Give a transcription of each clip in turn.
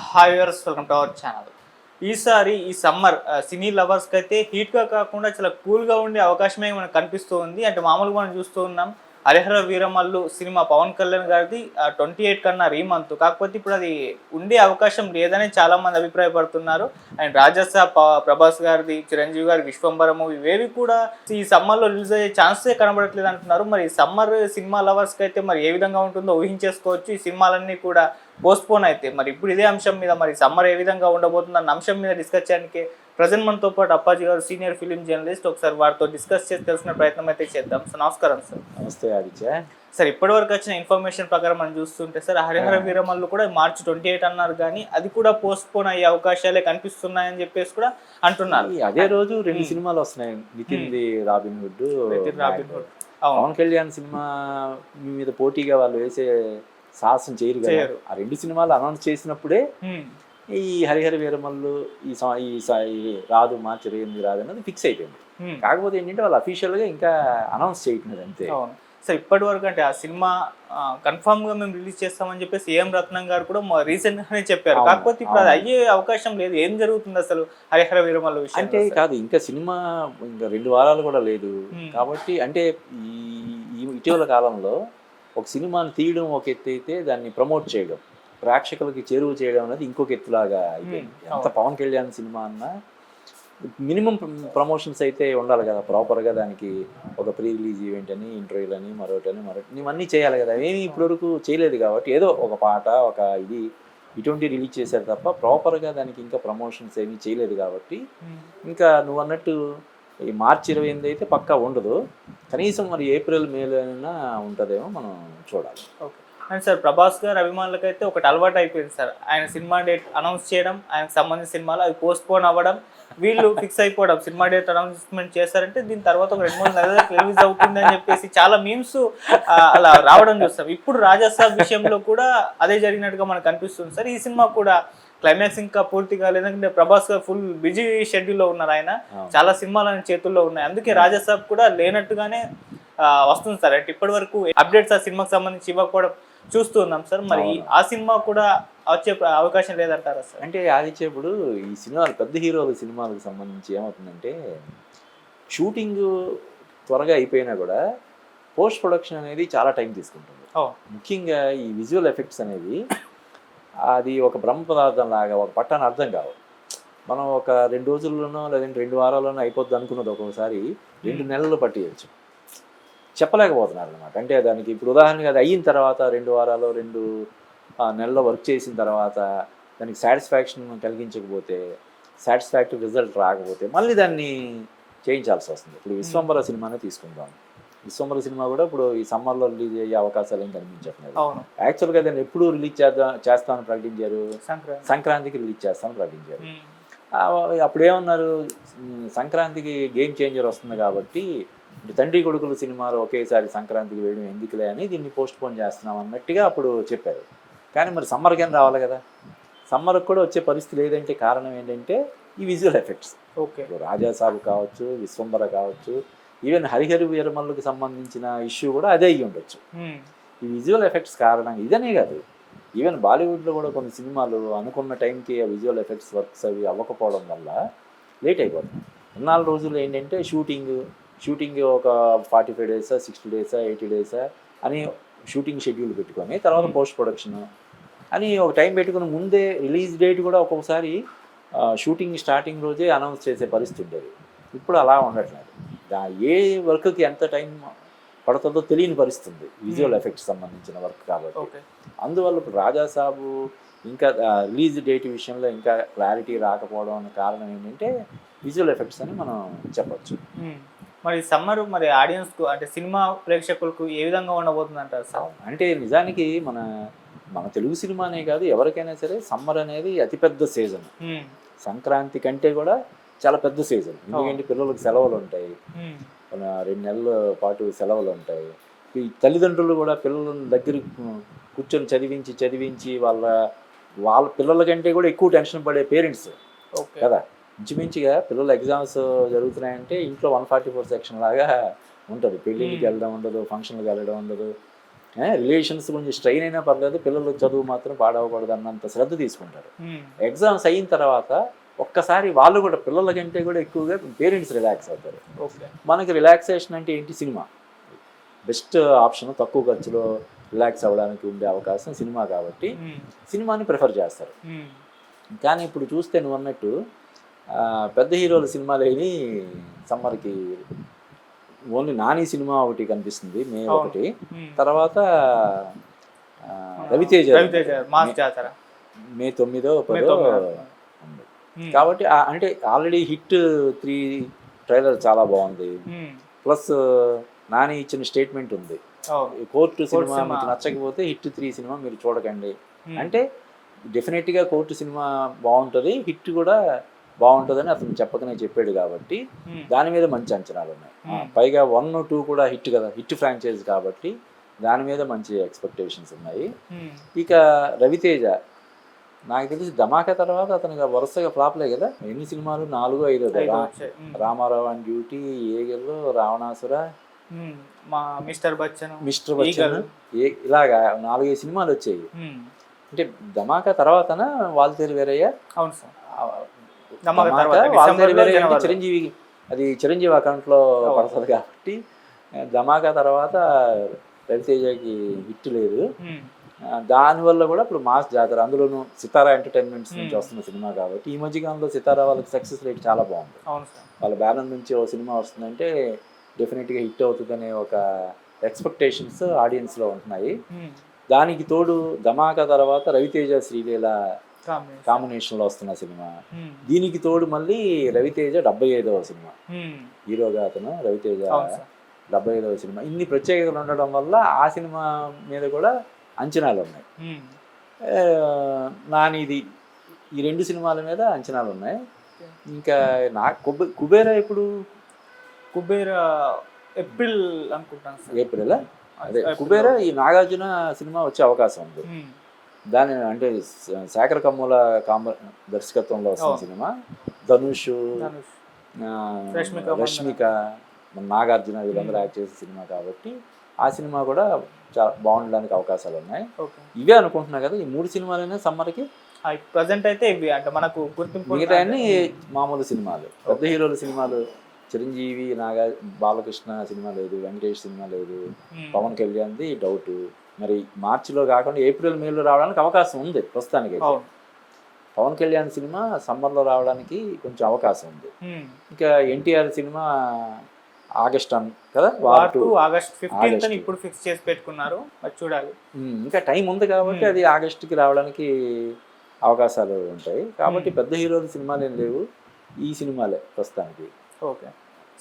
Hi viewers, welcome to our channel. ఈసారి ఈ summer సినీ లవర్స్కి అయితే హీట్గా కాకుండా చాలా కూల్గా ఉండే అవకాశమే మనకు కనిపిస్తూ ఉంది. అంటే మామూలుగా మనం చూస్తూ ఉన్నాం, హరిహర వీరమల్లు సినిమా పవన్ కళ్యాణ్ గారిది 28 కన్నా రీమంత్. కాకపోతే ఇప్పుడు అది ఉండే అవకాశం లేదని చాలామంది అభిప్రాయపడుతున్నారు. అండ్ రాజసాబ్ ప్రభాస్ గారిది, చిరంజీవి గారి విశ్వంబర మూవీ ఇవేవి కూడా ఈ సమ్మర్లో రిలీజ్ అయ్యే ఛాన్సే కనబడట్లేదు అంటున్నారు. మరి సమ్మర్ సినిమా లవర్స్కి అయితే మరి ఏ విధంగా ఉంటుందో ఊహించేసుకోవచ్చు. ఈ సినిమాలన్నీ కూడా పోస్ట్పోన్ అయితే మరి ఇప్పుడు ఇదే అంశం మీద మరి సమ్మర్ ఏ విధంగా ఉండబోతుంది అన్న అంశం మీద డిస్కస్ చేయడానికి ప్రజెంట్ మనతో పాటు అప్పాజీ గారు సీనియర్ ఫిలిం జర్నలిస్ట్. ఒకసారి వారితో డిస్కస్ చేసి తెలిసిన ప్రయత్నం అయితే చేద్దాం. సార్ నమస్కారం. సార్ నమస్తే ఆదిత్య. సార్ ఇప్పటివరకు వచ్చిన ఇన్ఫర్మేషన్ ప్రకారం మనం చూస్తుంటే సార్ హరిహర వీరమల్లు కూడా మార్చి 28 అన్నారు, కానీ అది కూడా పోస్ట్పోన్ అయ్యే అవకాశాలే కనిపిస్తున్నాయని చెప్పేసి కూడా అంటున్నారు. అదే రోజు రెండు సినిమాలు వస్తున్నాయి, Nithiin the Robin Hood, Pawan Kalyan సినిమా మీద పోటీగా వాళ్ళు వేసే సాహసం చేయరు కదా. ఆ రెండు సినిమాలు అనౌన్స్ చేసినప్పుడే ఈ హరిహర వీరమల్లు ఈ రాదు, మార్చి 28 రాదు అన్నది ఫిక్స్ అయిపోయింది. కాకపోతే ఏంటంటే వాళ్ళు అఫీషియల్గా ఇంకా అనౌన్స్ చేయట్లేదు అంతే. సార్ ఇప్పటి వరకు అంటే ఆ సినిమా కన్ఫామ్ గా మేము రిలీజ్ చేస్తామని చెప్పేసి ఏఎం రత్నం గారు కూడా రీసెంట్ గానే చెప్పారు. కాకపోతే ఇప్పుడు అది అయ్యే అవకాశం లేదు. ఏం జరుగుతుంది అసలు హరిహర వీరమల్లు విషయం అంటే? కాదు, ఇంకా సినిమా ఇంకా 2 వారాలు కూడా లేదు కాబట్టి. అంటే ఈ ఇటీవల కాలంలో ఒక సినిమాని తీయడం ఒక ఎత్తు అయితే, దాన్ని ప్రమోట్ చేయడం, ప్రేక్షకులకి చేరువ చేయడం అనేది ఇంకొక ఎత్తులాగా అయిపోయింది. ఎంత పవన్ కళ్యాణ్ సినిమా అన్నా మినిమం ప్రమోషన్స్ అయితే ఉండాలి కదా ప్రాపర్గా. దానికి ఒక ప్రీ రిలీజ్ ఈవెంట్ అని, ఇంటర్వ్యూలని, మరొకటి ఇవన్నీ చేయాలి కదా. ఏమీ ఇప్పటివరకు చేయలేదు కాబట్టి ఏదో ఒక పాట, ఒక ఇటువంటి రిలీజ్ చేశారు తప్ప ప్రాపర్గా దానికి ఇంకా ప్రమోషన్స్ ఏమీ చేయలేదు కాబట్టి. ఇంకా నువ్వు అన్నట్టు ఈ మార్చి 28 అయితే పక్కా ఉండదు, కనీసం మరి ఏప్రిల్ మేలోనైనా ఉంటుందేమో, మనం చూడాలి. ఓకే. అండ్ సార్ ప్రభాస్ గారు అభిమానులకైతే ఒకటి అలవాటు అయిపోయింది సార్, ఆయన సినిమా డేట్ అనౌన్స్ చేయడం, ఆయనకు సంబంధించిన సినిమాలు అవి పోస్ట్పోన్ అవ్వడం, వీళ్ళు ఫిక్స్ అయిపోవడం. సినిమా డేట్ అనౌన్స్మెంట్ చేశారంటే దీని తర్వాత ఒక 2-3 నెలలకు రిలీజ్ అవుతుంది అని చెప్పేసి చాలా మీమ్స్ అలా రావడం చూస్తాం. ఇప్పుడు రాజసాబ్ విషయంలో కూడా అదే జరిగినట్టుగా మనకు అనిపిస్తుంది సార్. ఈ సినిమా కూడా క్లైమాక్స్ ఇంకా పూర్తి కాలేదు, ఎందుకంటే ప్రభాస్ గారు ఫుల్ బిజీ షెడ్యూల్లో ఉన్నారు. ఆయన చాలా సినిమాలు ఆయన చేతుల్లో ఉన్నాయి. అందుకే రాజసాబ్ కూడా లేనట్టుగానే వస్తుంది సార్. అంటే ఇప్పటి వరకు అప్డేట్స్ ఆ సినిమాకి సంబంధించి ఇవ్వకపోవడం చూస్తూ ఉన్నాం సార్. మరి ఆ సినిమా కూడా వచ్చే అవకాశం లేదంటారా సార్? అంటే ఆదిత్య, ఇప్పుడు ఈ సినిమాలు పెద్ద హీరోల సినిమాలకు సంబంధించి ఏమవుతుందంటే, షూటింగ్ త్వరగా అయిపోయినా కూడా పోస్ట్ ప్రొడక్షన్ అనేది చాలా టైం తీసుకుంటుంది. ముఖ్యంగా ఈ విజువల్ ఎఫెక్ట్స్ అనేవి అది ఒక బ్రహ్మ పదార్థం లాగా, ఒక పట్టాన్ని అర్థం కావు. మనం ఒక 2 రోజుల్లోనో లేదంటే 2 వారాల్లోనో అయిపోద్ది అనుకున్నది ఒక్కొక్కసారి 2 నెలలు పట్టేయచ్చు. చెప్పలేకపోతున్నారు అనమాట. అంటే దానికి ఇప్పుడు ఉదాహరణగా అది అయిన తర్వాత 2 వారాలు 2 నెలల్లో వర్క్ చేసిన తర్వాత దానికి సాటిస్ఫాక్షన్ కలిగించకపోతే, సాటిస్ఫాక్టరీ రిజల్ట్ రాకపోతే మళ్ళీ దాన్ని చేయించాల్సి వస్తుంది. ఇప్పుడు విశ్వంబర సినిమానే తీసుకుందాం. విశ్వంబర సినిమా కూడా ఇప్పుడు ఈ సమ్మర్లో రిలీజ్ అయ్యే అవకాశాలు ఏం కనిపించట్లేదు. యాక్చువల్గా దాన్ని ఎప్పుడు రిలీజ్ చేస్తామని ప్రకటించారు, సంక్రాంతికి రిలీజ్ చేస్తామని ప్రకటించారు. అప్పుడేమన్నారు, సంక్రాంతికి గేమ్ చేంజర్ వస్తుంది కాబట్టి తండ్రి కొడుకుల సినిమాలు ఒకేసారి సంక్రాంతికి వేయడం ఎందుకులే అని దీన్ని పోస్ట్ పోన్ చేస్తున్నాం అన్నట్టుగా అప్పుడు చెప్పారు. కానీ మరి సమ్మర్కి ఏం రావాలి కదా, సమ్మర్కి కూడా వచ్చే పరిస్థితి లేదంటే కారణం ఏంటంటే ఈ విజువల్ ఎఫెక్ట్స్. ఓకే, రాజాసాబు కావచ్చు, విశ్వంబర కావచ్చు, ఈవెన్ హరిహర వీరమల్లుకి సంబంధించిన ఇష్యూ కూడా అదే అయ్యి ఉండొచ్చు. ఈ విజువల్ ఎఫెక్ట్స్ కారణంగా ఇదనే కాదు, ఈవెన్ బాలీవుడ్లో కూడా కొన్ని సినిమాలు అనుకున్న టైంకి ఆ విజువల్ ఎఫెక్ట్స్ వర్క్స్ అవి అవ్వకపోవడం వల్ల లేట్ అయిపోతుంది. 4 రోజులు ఏంటంటే షూటింగ్ ఒక 45 డేసా, 60 డేసా, 80 డేసా అని షూటింగ్ షెడ్యూల్ పెట్టుకొని తర్వాత పోస్ట్ ప్రొడక్షన్ అని ఒక టైం పెట్టుకుని ముందే రిలీజ్ డేట్ కూడా ఒక్కొక్కసారి షూటింగ్ స్టార్టింగ్ రోజే అనౌన్స్ చేసే పరిస్థితి ఉండేది. ఇప్పుడు అలా ఉండట్లేదు. ఏ వర్క్కి ఎంత టైం పడుతుందో తెలియని పరిస్థితి, విజువల్ ఎఫెక్ట్స్ సంబంధించిన వర్క్ కాబట్టి. అందువల్ల ఇప్పుడు రాజాసాబు ఇంకా రిలీజ్ డేట్ విషయంలో ఇంకా క్లారిటీ రాకపోవడం అనే కారణం ఏంటంటే విజువల్ ఎఫెక్ట్స్ అని మనం చెప్పచ్చు. మరి సమ్మర్ మరి ఆడియన్స్కు అంటే సినిమా ప్రేక్షకులకు ఏ విధంగా ఉండబోతుంది అంటారు సార్? అంటే నిజానికి మన తెలుగు సినిమానే కాదు, ఎవరికైనా సరే సమ్మర్ అనేది అతిపెద్ద సీజన్. సంక్రాంతి కంటే కూడా చాలా పెద్ద సీజన్. ఎందుకంటే పిల్లలకు సెలవులు ఉంటాయి, 2 నెలల పాటు సెలవులు ఉంటాయి. ఈ తల్లిదండ్రులు కూడా పిల్లల దగ్గర కూర్చొని చదివించి వాళ్ళ పిల్లల కంటే కూడా ఎక్కువ టెన్షన్ పడే పేరెంట్స్ కదా. ఇంచుమించుగా పిల్లల ఎగ్జామ్స్ జరుగుతున్నాయంటే ఇంట్లో 144 సెక్షన్ లాగా ఉంటుంది. పెళ్ళిళ్ళకి వెళ్ళడం ఉండదు, ఫంక్షన్లకు వెళ్ళడం ఉండదు, రిలేషన్స్ కొంచెం స్ట్రెయిన్ అయినా పర్లేదు, పిల్లలు చదువు మాత్రం పాడవకూడదు అన్నంత శ్రద్ధ తీసుకుంటారు. ఎగ్జామ్స్ అయిన తర్వాత ఒక్కసారి వాళ్ళు కూడా పిల్లల కంటే కూడా ఎక్కువగా పేరెంట్స్ రిలాక్స్ అవుతారు. మనకి రిలాక్సేషన్ అంటే ఏంటి? Cinema best option. తక్కువ ఖర్చులో రిలాక్స్ అవ్వడానికి ఉండే అవకాశం సినిమా కాబట్టి సినిమాని ప్రిఫర్ చేస్తారు. కానీ ఇప్పుడు చూస్తే నువ్వు అన్నట్టు పెద్ద హీరోల సినిమాలు ఏవి సమ్మర్కి ఓన్లీ నాని సినిమా ఒకటి కనిపిస్తుంది మే 1, తర్వాత రవితేజ మే 9 ఉంది. కాబట్టి అంటే ఆల్రెడీ హిట్ 3 ట్రైలర్ చాలా బాగుంది. ప్లస్ నాని ఇచ్చిన స్టేట్మెంట్ ఉంది, కోర్టు సినిమా మీకు నచ్చకపోతే హిట్ 3 సినిమా మీరు చూడకండి అంటే డెఫినెట్గా కోర్టు సినిమా బాగుంటుంది, హిట్ కూడా బాగుంటుందని అతను చెప్పకనే చెప్పాడు కాబట్టి దాని మీద మంచి అంచనాలు ఉన్నాయి. పైగా 1, 2 కూడా హిట్ కదా, హిట్ ఫ్రాంచైజ్ కాబట్టి దాని మీద మంచి ఎక్స్పెక్టేషన్స్ ఉన్నాయి. ఇక రవితేజ నాకు తెలిసి ధమాకా తర్వాత అతనికి వరుసగా ఫ్లాప్లే కదా, ఎన్ని సినిమాలు 4, 5 రామారావు అండ్ డ్యూటీ, ఏగెల్లో, రావణాసుర, మిస్టర్ బచ్చన్ ఇలాగా 4, 5 సినిమాలు వచ్చాయి. అంటే ధమాకా తర్వాతనా వాల్తేరు వీరయ్య? అవును సార్, చిరంజీవి, అది చిరంజీవి అకౌంట్లో పడుతుంది కాబట్టి ధమాకా తర్వాత రవితేజకి హిట్ లేదు. దానివల్ల కూడా ఇప్పుడు మాస్ జాతర, అందులోనూ సితారా ఎంటర్టైన్మెంట్స్ నుంచి వస్తున్న సినిమా కాబట్టి ఈ మధ్యకాలంలో సితారా వాళ్ళకి సక్సెస్ రేట్ చాలా బాగుంది. వాళ్ళ బ్యానర్ నుంచి ఓ సినిమా వస్తుందంటే డెఫినెట్గా హిట్ అవుతుందనే ఒక ఎక్స్పెక్టేషన్స్ ఆడియన్స్లో ఉంటున్నాయి. దానికి తోడు ధమాకా తర్వాత రవితేజ శ్రీలీల కాంబినేషన్లో వస్తున్న సినిమా, దీనికి తోడు మళ్ళీ రవితేజ 75వ సినిమా, హీరోగా అతను రవితేజ 75వ సినిమా. ఇన్ని ప్రత్యేకతలు ఉండడం వల్ల ఆ సినిమా మీద కూడా అంచనాలు ఉన్నాయి. నానిది ఈ 2 సినిమాల మీద అంచనాలు ఉన్నాయి. ఇంకా కుబేరా ఎప్పుడు? కుబేరా ఏప్రిల్ అనుకుంటాను. ఏప్రిల్? అదే కుబేరా ఈ నాగార్జున సినిమా వచ్చే అవకాశం ఉంది. దాని అంటే శేఖర్ కమ్ముల దర్శకత్వంలో వస్తున్న సినిమా, ధనుష్, రష్మిక, నాగార్జున వీళ్ళందరూ యాక్ట్ చేసే సినిమా కాబట్టి ఆ సినిమా కూడా చాలా బాగుండడానికి అవకాశాలు ఉన్నాయి. ఇవే అనుకుంటున్నా కదా, ఈ 3 సినిమాలైనా సమ్మర్కి ప్రజెంట్ అయితే ఇవి అంటే మనకు గుర్తింపు. మిగతా అన్ని మామూలు సినిమాలు, పెద్ద హీరోల సినిమాలు. చిరంజీవి, బాలకృష్ణ సినిమా లేదు, వెంకటేష్ సినిమా లేదు, పవన్ కళ్యాణ్ది డౌట్. మరి మార్చిలో కాకుండా ఏప్రిల్, మేలో రావడానికి అవకాశం ఉంది ప్రస్తుతానికి. పవన్ కళ్యాణ్ సినిమా సమ్మర్లో రావడానికి కొంచెం అవకాశం ఉంది. ఇంకా ఎన్టీఆర్ సినిమా ఆగస్ట్ కదా, ఆగస్ట్ 15 ఇప్పుడు ఫిక్స్ చేసి పెట్టుకున్నారు, చూడాలి. ఇంకా టైం ఉంది కాబట్టి అది ఆగస్టుకి రావడానికి అవకాశాలు ఉంటాయి. కాబట్టి పెద్ద హీరోల సినిమాలు ఏం లేవు, ఈ సినిమాలే ప్రస్తుతానికి. ఓకే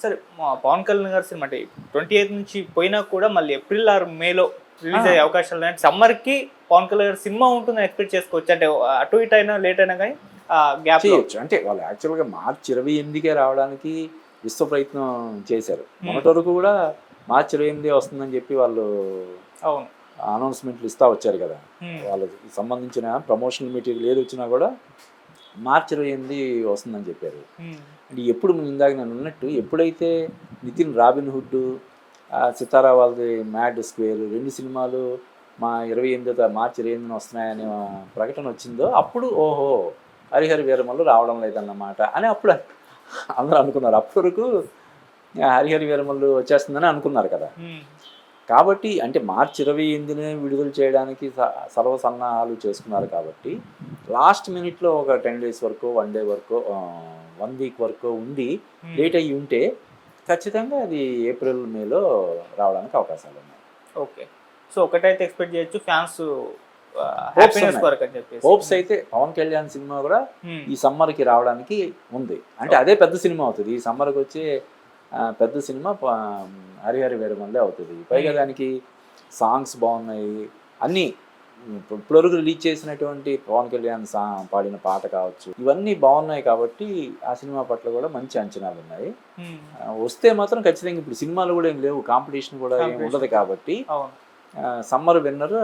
సరే, పవన్ కళ్యాణ్ గారి సినిమా అంటే 28 నుంచి పోయినా కూడా మళ్ళీ ఏప్రిల్ ఆర్ మేలో రిలీజ్ అయ్యే అవకాశాలు ఉన్నాయి. సమ్మర్కి పవన్ కళ్యాణ్ గారి సినిమా ఉంటుందని ఎక్స్పెక్ట్ చేసుకోవచ్చు. అంటే అటు ఇటు అయినా లేట్ అయినా కానీ గ్యాప్ చేయొచ్చు. అంటే వాళ్ళు యాక్చువల్గా మార్చి 28కే రావడానికి విశ్వ ప్రయత్నం చేశారు. మొన్నటి వరకు కూడా మార్చి 28 వస్తుందని చెప్పి వాళ్ళు అనౌన్స్మెంట్లు ఇస్తూ వచ్చారు కదా. వాళ్ళకి సంబంధించిన ప్రమోషనల్ మెటీరియల్ ఏది వచ్చినా కూడా మార్చి 28 వస్తుందని చెప్పారు. అంటే ఎప్పుడు ఇందాక నేను ఉన్నట్టు ఎప్పుడైతే నితిన్ రాబిన్హుడ్, సితారా వాళ్ళది మ్యాడ్ స్క్వేర్ 2 సినిమాలు మార్చి 28 వస్తున్నాయనే ప్రకటన వచ్చిందో అప్పుడు ఓహో హరిహర వీరమల్లు రావడం లేదన్నమాట అని అప్పుడు అందరూ అనుకున్నారు. అప్పటి వరకు హరిహర వీరమల్లు వచ్చేస్తుందని అనుకున్నారు కదా. కాబట్టి అంటే మార్చి 28నే విడుదల చేయడానికి సర్వసన్నాహాలు చేసుకున్నారు. కాబట్టి లాస్ట్ మినిట్లో ఒక 10 days వరకు, 1 day వరకు, 1 week వరకు ఉండి లేట్ అయ్యి ఉంటే ఖచ్చితంగా అది ఏప్రిల్, మేలో రావడానికి అవకాశాలు ఉన్నాయి. ఓకే, సో ఒకటైతే ఎక్స్పెక్ట్ చేయొచ్చు, ఫ్యాన్స్ హోప్స్ అయితే పవన్ కళ్యాణ్ సినిమా కూడా ఈ సమ్మర్కి రావడానికి ఉంది. అంటే అదే పెద్ద సినిమా అవుతుంది ఈ సమ్మర్కి వచ్చే పెద్ద సినిమా హరిహర వీరమల్లే అవుతుంది. పైగా దానికి సాంగ్స్ బాగున్నాయి, అన్నీ ఇప్పటివరకు రిలీజ్ చేసినటువంటి పవన్ కళ్యాణ్ పాడిన పాట కావచ్చు, ఇవన్నీ బాగున్నాయి. కాబట్టి ఆ సినిమా పట్ల కూడా మంచి అంచనాలు ఉన్నాయి. వస్తే మాత్రం ఖచ్చితంగా ఇప్పుడు సినిమాలు కూడా ఏం లేవు, కాంపిటీషన్ కూడా ఏమి ఉండదు. కాబట్టి సమ్మర్ విన్నర్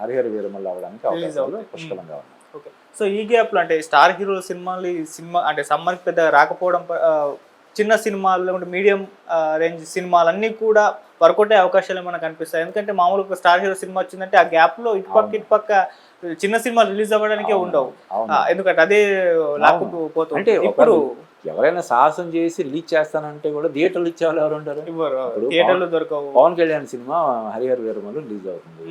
హరిహర వీరమల్లు అవ్వడానికి అవకాశాలు పుష్కలంగా ఉన్నాయి. ఓకే, సో ఈ గ్యాప్లో అంటే స్టార్ హీరోల సినిమా అంటే సమ్మర్కి పెద్ద రాకపోవడం చిన్న సినిమాలు లేకుంటే మీడియం రేంజ్ సినిమాలన్నీ కూడా వర్కౌట్ అయ్యే అవకాశాలు మనకు కనిపిస్తాయి. ఎందుకంటే మామూలుగా ఒక స్టార్ హీరో సినిమా వచ్చిందంటే ఆ గ్యాప్లో ఇటుపక్క చిన్న సినిమాలు రిలీజ్ అవ్వడానికే ఉండవు. ఎందుకంటే అదే లాక్కుపోతుంది. అంటే ఇప్పుడు ఎవరైనా సాహసం చేసి రిలీజ్ చేస్తానంటే కూడా థియేటర్లు ఇచ్చేవాళ్ళు ఎవరు ఉంటారు? థియేటర్లు దొరకవు. పవన్ కళ్యాణ్ సినిమా హరిహర వీరమల్లు రిలీజ్ అవుతుంది.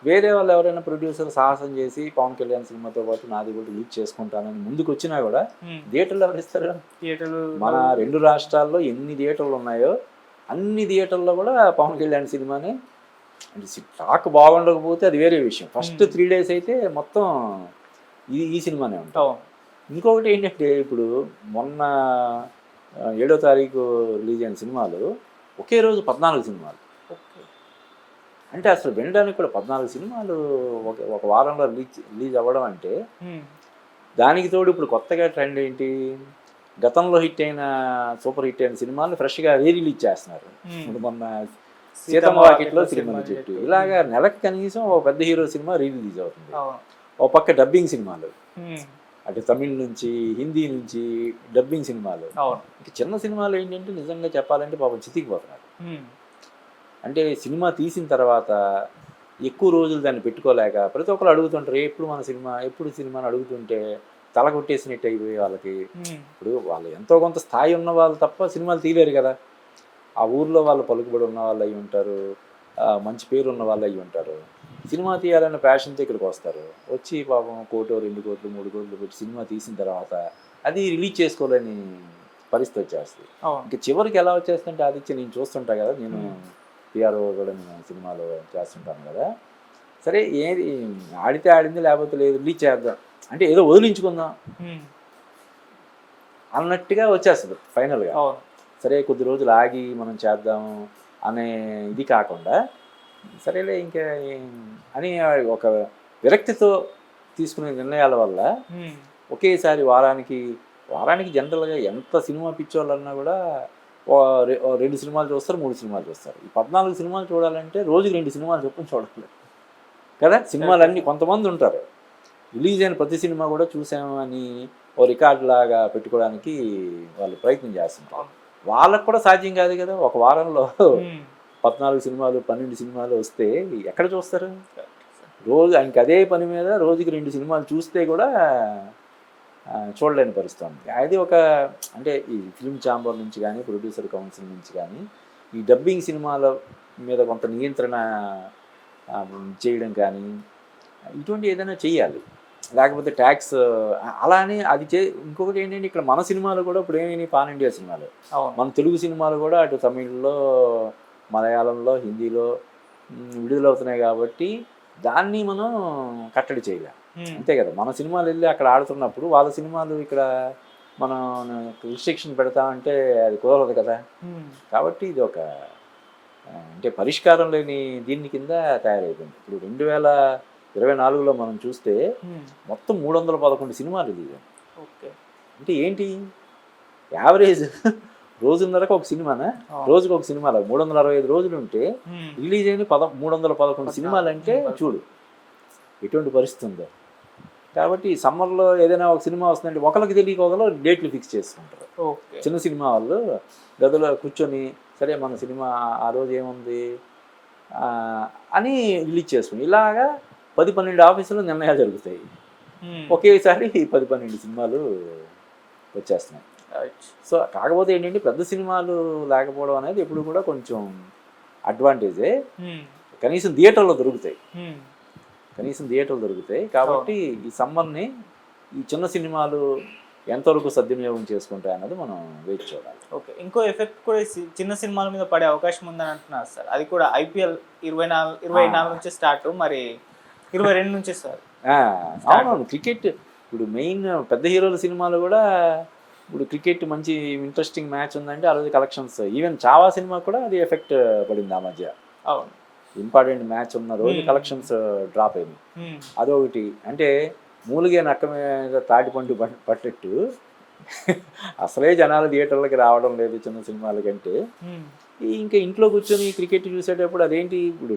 వేరే వాళ్ళు ఎవరైనా ప్రొడ్యూసర్ సాహసం చేసి పవన్ కళ్యాణ్ సినిమాతో పాటు నాది కూడా రిలీజ్ చేసుకుంటానని ముందుకు వచ్చినా కూడా థియేటర్లు ఎవరు ఇస్తారు? మన 2 రాష్ట్రాల్లో ఎన్ని థియేటర్లు ఉన్నాయో అన్ని థియేటర్లో కూడా పవన్ కళ్యాణ్ సినిమాని అంటే టాక్ బాగుండకపోతే అది వేరే విషయం. ఫస్ట్ 3 days అయితే మొత్తం ఈ సినిమానే ఉంటాం. ఇంకొకటి ఏంటంటే ఇప్పుడు మొన్న 7వ తారీఖు రిలీజ్ అయిన సినిమాలు ఒకే రోజు 14 సినిమాలు. అంటే అసలు వినడానికి కూడా 14 సినిమాలు ఒక వారంలో రిలీజ్ అవ్వడం అంటే దానికి తోడు ఇప్పుడు కొత్తగా ట్రెండ్ ఏంటి, గతంలో హిట్ అయిన సూపర్ హిట్ అయిన సినిమాలు ఫ్రెష్గా రిలీజ్ చేస్తున్నారు. ఇప్పుడు మొన్న సీతమ్మ వాకిట్లో సినిమా చెట్టు ఇలాగా నెలకు కనీసం ఒక పెద్ద హీరో సినిమా రిలీజ్ అవుతుంది. ఒక పక్క డబ్బింగ్ సినిమాలు అంటే తమిళ్ నుంచి హిందీ నుంచి డబ్బింగ్ సినిమాలు. ఇంకా చిన్న సినిమాలు ఏంటంటే నిజంగా చెప్పాలంటే పాపం చితికిపోతున్నారు. అంటే సినిమా తీసిన తర్వాత ఎక్కువ రోజులు దాన్ని పెట్టుకోలేక ప్రతి ఒక్కరు అడుగుతుంటారు ఎప్పుడు సినిమాని అడుగుతుంటే తల కొట్టేసినట్టు అయిపోయి వాళ్ళకి. ఇప్పుడు వాళ్ళు ఎంతో కొంత స్థాయి ఉన్న వాళ్ళు తప్ప సినిమాలు తీయలేరు కదా. ఆ ఊర్లో వాళ్ళు పలుకుబడి ఉన్న వాళ్ళు అయి ఉంటారు, మంచి పేరు ఉన్న వాళ్ళు అయి ఉంటారు. సినిమా తీయాలన్న ప్యాషన్తో ఇక్కడికి వస్తారు. వచ్చి పాపం 1 కోటి 2 కోట్లు 3 కోట్లు పెట్టి సినిమా తీసిన తర్వాత అది రిలీజ్ చేసుకోలేని పరిస్థితి వచ్చేస్తుంది. ఇంకా చివరికి ఎలా వచ్చేస్తుంటే ఆదిత్య నేను చూస్తుంటా కదా, నేను పిఆర్ఓ కూడా నేను సినిమాలో చేస్తుంటాను కదా, సరే ఏది ఆడితే ఆడింది లేకపోతే లేదు రిలీజ్ చేద్దాం అంటే ఏదో వదిలించుకుందాం అన్నట్టుగా వచ్చేస్తుంది ఫైనల్గా. సరే కొద్ది రోజులు ఆగి మనం చేద్దాం అనే ఇది కాకుండా సరేలే ఇంకా అని ఒక విరక్తితో తీసుకునే నిర్ణయాల వల్ల ఒకేసారి వారానికి జనరల్గా ఎంత సినిమా పిచ్చోళ్ళన్నా కూడా 2 సినిమాలు చూస్తారు, 3 సినిమాలు చూస్తారు. ఈ 14 సినిమాలు చూడాలంటే రోజుకి 2 సినిమాలు చొప్పున చూడాలి కదా. సినిమాలన్నీ కొంతమంది ఉంటారు రిలీజ్ అయిన ప్రతి సినిమా కూడా చూసాము అని ఓ రికార్డు లాగా పెట్టుకోవడానికి వాళ్ళు ప్రయత్నం చేస్తుంటారు. వాళ్ళకు కూడా సాధ్యం కాదు కదా. ఒక వారంలో 14 సినిమాలు 12 సినిమాలు వస్తే ఎక్కడ చూస్తారు? రోజు ఆయనకి అదే పని మీద రోజుకి 2 సినిమాలు చూస్తే కూడా చూడలేని పరిస్థితి ఉంది. అది ఒక అంటే ఈ ఫిల్మ్ ఛాంబర్ నుంచి కానీ ప్రొడ్యూసర్ కౌన్సిల్ నుంచి కానీ ఈ డబ్బింగ్ సినిమాల మీద కొంత నియంత్రణ చేయడం కానీ ఇటువంటి ఏదైనా చేయాలి. లేకపోతే ట్యాక్స్ అలానే అది ఇంకొకటి ఏంటంటే ఇక్కడ మన సినిమాలు కూడా ఇప్పుడు ఏమైనా పాన్ ఇండియా సినిమాలు, మన తెలుగు సినిమాలు కూడా అటు తమిళ్లో మలయాళంలో హిందీలో విడుదలవుతున్నాయి కాబట్టి దాన్ని మనం కట్టడి చేయలేం. అంతే కదా. మన సినిమాలు వెళ్ళి అక్కడ ఆడుతున్నప్పుడు వాళ్ళ సినిమాలు ఇక్కడ మనం రిస్ట్రిక్షన్ పెడతామంటే అది కుదరదు కదా. కాబట్టి ఇది ఒక అంటే పరిష్కారం లేని దీని కింద తయారైపోయింది. ఇప్పుడు 2024లో మనం చూస్తే మొత్తం 311 సినిమాలు రిలీజ్ అయ్యాయి. అంటే ఏంటి యావరేజ్ రోజున్నరకు ఒక సినిమానా, రోజుకు ఒక సినిమా 365 రోజులు ఉంటే రిలీజ్ అయిన 311 సినిమాలు అంటే చూడు ఎటువంటి పరిస్థితి ఉందో. కాబట్టి సమ్మర్లో ఏదైనా ఒక సినిమా వస్తుందంటే ఒకరికి తెలియక ఒకరు డేట్లు ఫిక్స్ చేసుకుంటారు. చిన్న సినిమా వాళ్ళు గదిలో కూర్చొని సరే మన సినిమా ఆ రోజు ఏముంది అని రిలీజ్ చేసుకుని ఇలాగా 10-12 ఆఫీసులు నిర్ణయాలు జరుగుతాయి. ఒకేసారి 10-12 సినిమాలు వచ్చేస్తున్నాయి. సో కాకపోతే ఏంటంటే పెద్ద సినిమాలు లేకపోవడం అనేది ఎప్పుడు కూడా కొంచెం అడ్వాంటేజే. కనీసం థియేటర్లో దొరుకుతాయి. కాబట్టి ఈ సమ్మర్ని ఈ చిన్న సినిమాలు ఎంతవరకు సద్వినియోగం చేసుకుంటాయి అన్నది మనం వేచి చూడాలి. ఓకే, ఇంకో ఎఫెక్ట్ కూడా చిన్న సినిమాల మీద పడే అవకాశం ఉందని అంటున్నారు సార్. అది కూడా IPL 24 నుంచి స్టార్ట్, మరి 22 నుంచి సార్. అవునవును, క్రికెట్ ఇప్పుడు మెయిన్ పెద్ద హీరోల సినిమాలు కూడా ఇప్పుడు క్రికెట్ మంచి ఇంట్రెస్టింగ్ మ్యాచ్ ఉందంటే ఆ రోజు కలెక్షన్స్, ఈవెన్ చావా సినిమా కూడా అది ఎఫెక్ట్ పడింది ఆ మధ్య. అవును, ఇంపార్టెంట్ మ్యాచ్ ఉన్న రోజు కలెక్షన్స్ డ్రాప్ అయింది. అదొకటి. అంటే మూలిగే నక్క మీద తాటిపండు పట్టేట్టు అసలే జనాలు థియేటర్లకి రావడం లేదు చిన్న సినిమాల కంటే. ఇంకా ఇంట్లో కూర్చొని క్రికెట్ చూసేటప్పుడు అదేంటి ఇప్పుడు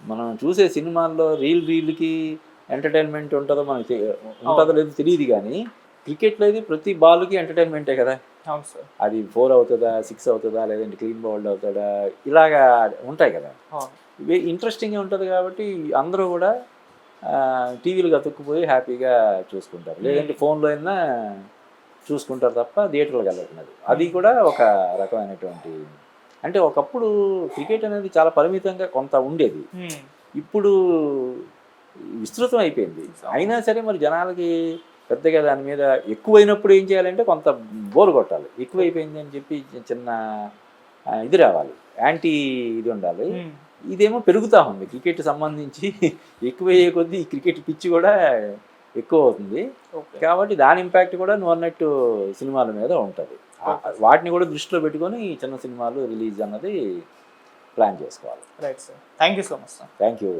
మనం చూసే సినిమాల్లో రీల్కి ఎంటర్టైన్మెంట్ ఉంటుందో మనకి ఉంటుందో లేదో తెలియదు, కానీ క్రికెట్లో అయితే ప్రతి బాల్కి ఎంటర్టైన్మెంటే కదా. అవును సార్. అది 4 అవుతుందా, 6 అవుతుందా, లేదంటే క్లీన్ బౌల్డ్ అవుతాడా, ఇలాగా ఉంటాయి కదా. అవును. ఇవి ఇంట్రెస్టింగ్గా ఉంటుంది కాబట్టి అందరూ కూడా టీవీలు అతుక్కుపోయి హ్యాపీగా చూసుకుంటారు, లేదంటే ఫోన్లో అయినా చూసుకుంటారు తప్ప థియేటర్లకు వెళ్ళట్లేదు. అది కూడా ఒక రకమైనటువంటి, అంటే ఒకప్పుడు క్రికెట్ అనేది చాలా పరిమితంగా కొంత ఉండేది, ఇప్పుడు విస్తృతం అయిపోయింది. అయినా సరే మరి జనాలకి పెద్దగా దాని మీద ఎక్కువైనప్పుడు ఏం చేయాలంటే కొంత బోర్ కొట్టాలి, ఎక్కువైపోయింది అని చెప్పి చిన్న ఇది రావాలి, యాంటీ ఇది ఉండాలి. ఇదేమో పెరుగుతూ ఉంది క్రికెట్ సంబంధించి, ఎక్కువయ్యే కొద్దీ ఈ క్రికెట్ పిచ్చి కూడా ఎక్కువ అవుతుంది. కాబట్టి దాని ఇంపాక్ట్ కూడా నువ్వు అన్నట్టు సినిమాల మీద ఉంటుంది. వాటిని కూడా దృష్టిలో పెట్టుకొని చిన్న సినిమాలు రిలీజ్ అన్నది ప్లాన్ చేసుకోవాలి. Right sir. Thank you so much sir. Thank you.